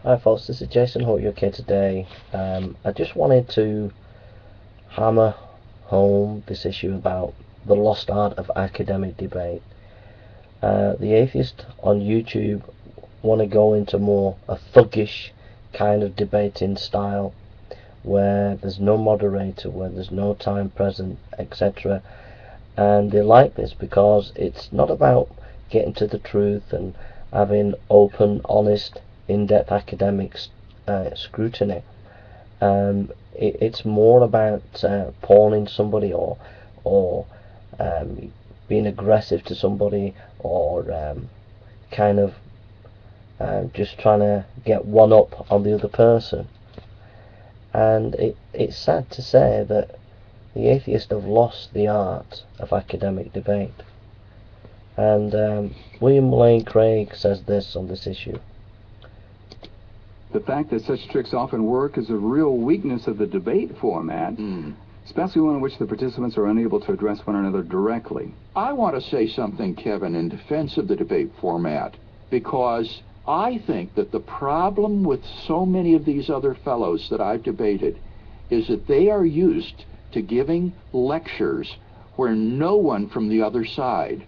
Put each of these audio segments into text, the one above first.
Hi folks, this is Jason. Hope you're okay today. I just wanted to hammer home this issue about the lost art of academic debate. The atheists on YouTube want to go into more a thuggish kind of debating style where there's no moderator, where there's no time present, etc. And they like this because it's not about getting to the truth and having open, honest, in-depth academic scrutiny. It's more about pawning somebody or being aggressive to somebody, or kind of just trying to get one up on the other person. And it's sad to say that the atheists have lost the art of academic debate. And William Lane Craig says this on this issue. The fact that such tricks often work is a real weakness of the debate format, especially one in which the participants are unable to address one another directly. I want to say something, Kevin, in defense of the debate format, because I think that the problem with so many of these other fellows that I've debated is that they are used to giving lectures where no one from the other side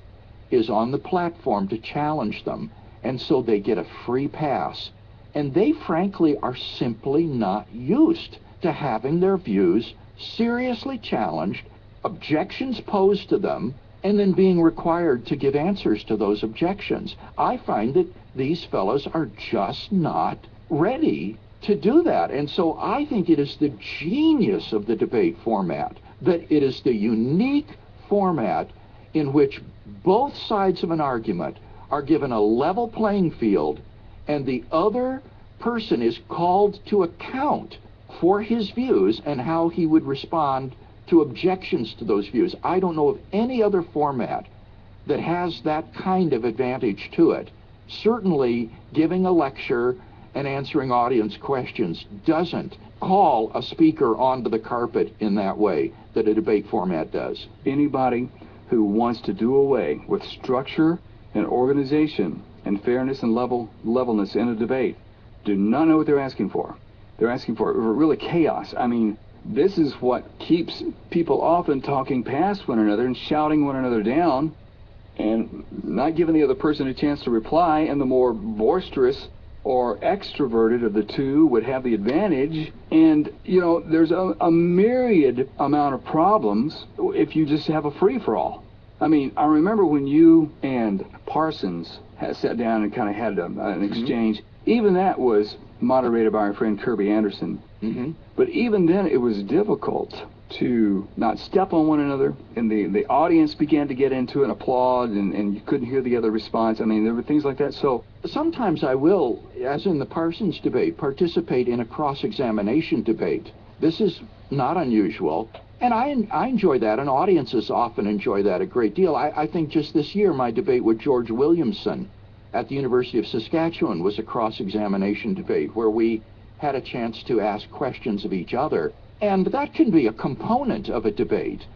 is on the platform to challenge them, and so they get a free pass. And they frankly are simply not used to having their views seriously challenged, objections posed to them, and then being required to give answers to those objections. I find that these fellows are just not ready to do that. And so I think it is the genius of the debate format, that it is the unique format in which both sides of an argument are given a level playing field, and the other person is called to account for his views and how he would respond to objections to those views. I don't know of any other format that has that kind of advantage to it. Certainly, giving a lecture and answering audience questions doesn't call a speaker onto the carpet in that way that a debate format does. Anybody who wants to do away with structure and organization and fairness and levelness in a debate do not know what they're asking for. They're asking for really chaos. I mean, this is what keeps people often talking past one another and shouting one another down and not giving the other person a chance to reply, and the more boisterous or extroverted of the two would have the advantage. And, you know, there's a myriad amount of problems if you just have a free-for-all. I mean, I remember when you and Parsons had sat down and kind of had an exchange. Even that was moderated by our friend Kirby Anderson. But even then, it was difficult to not step on one another, and the audience began to get into an applaud, and you couldn't hear the other response. I mean, there were things like that. So sometimes I will, as in the Parsons debate, participate in a cross-examination debate. This is not unusual, and I enjoy that, and audiences often enjoy that a great deal. I think just this year, my debate with George Williamson at the University of Saskatchewan was a cross-examination debate where we had a chance to ask questions of each other. And that can be a component of a debate.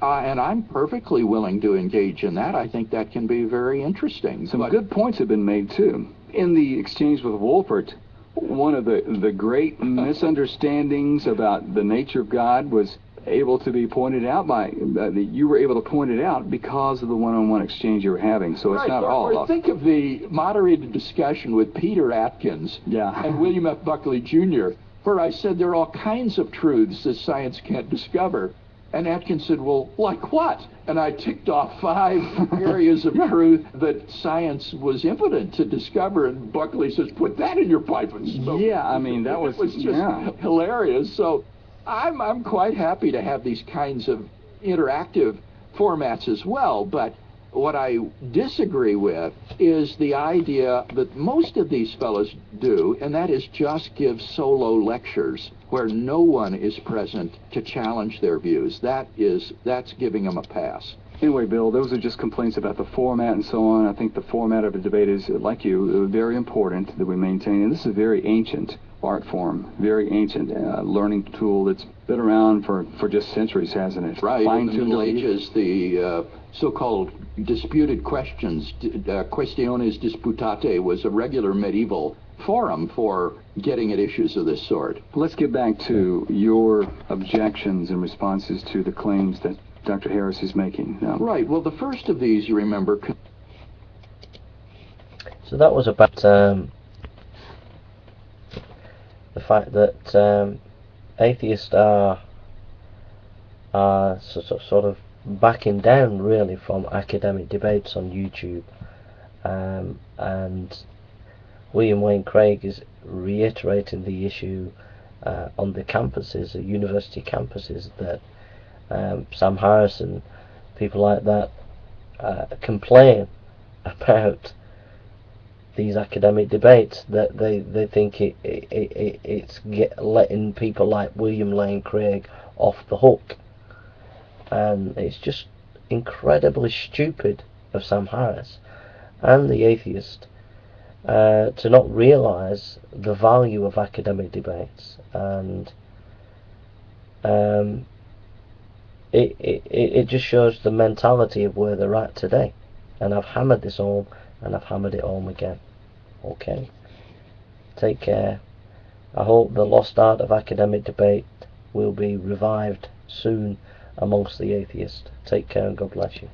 And I'm perfectly willing to engage in that. I think that can be very interesting. Some good points have been made, too. In the exchange with Wolfert, one of the great misunderstandings about the nature of God was able to be pointed out by, you were able to point it out because of the one-on-one exchange you were having. So it's not all or think of the moderated discussion with Peter Atkins and William F. Buckley Jr., where I said there are all kinds of truths that science can't discover. And Atkins said, well, like what? And I ticked off 5 areas of truth that science was impotent to discover, and Buckley says, put that in your pipe and smoke. Yeah, I mean, that was just hilarious. So I'm quite happy to have these kinds of interactive formats as well, but what I disagree with is the idea that most of these fellows do, and that is just give solo lectures where no one is present to challenge their views. That's giving them a pass. Anyway, Bill, those are just complaints about the format and so on. I think the format of a debate is, like you, very important that we maintain. And this is a very ancient art form, very ancient learning tool that's been around for just centuries, hasn't it? Right. In the Middle Ages, the so-called disputed questions, questiones disputate, was a regular medieval forum for getting at issues of this sort. Let's get back to your objections and responses to the claims that Dr. Harris is making. Right. Well, the first of these, you remember. So that was about the fact that atheists are sort of backing down really from academic debates on YouTube, and William Wayne Craig is reiterating the issue on the campuses, the university campuses, that Sam Harris and people like that complain about these academic debates, that they think it's letting people like William Lane Craig off the hook, and it's just incredibly stupid of Sam Harris and the atheist to not realise the value of academic debates, and it just shows the mentality of where they're at today. And I've hammered this home, and I've hammered it home again. Okay, take care. I hope the lost art of academic debate will be revived soon amongst the atheists. Take care and God bless you.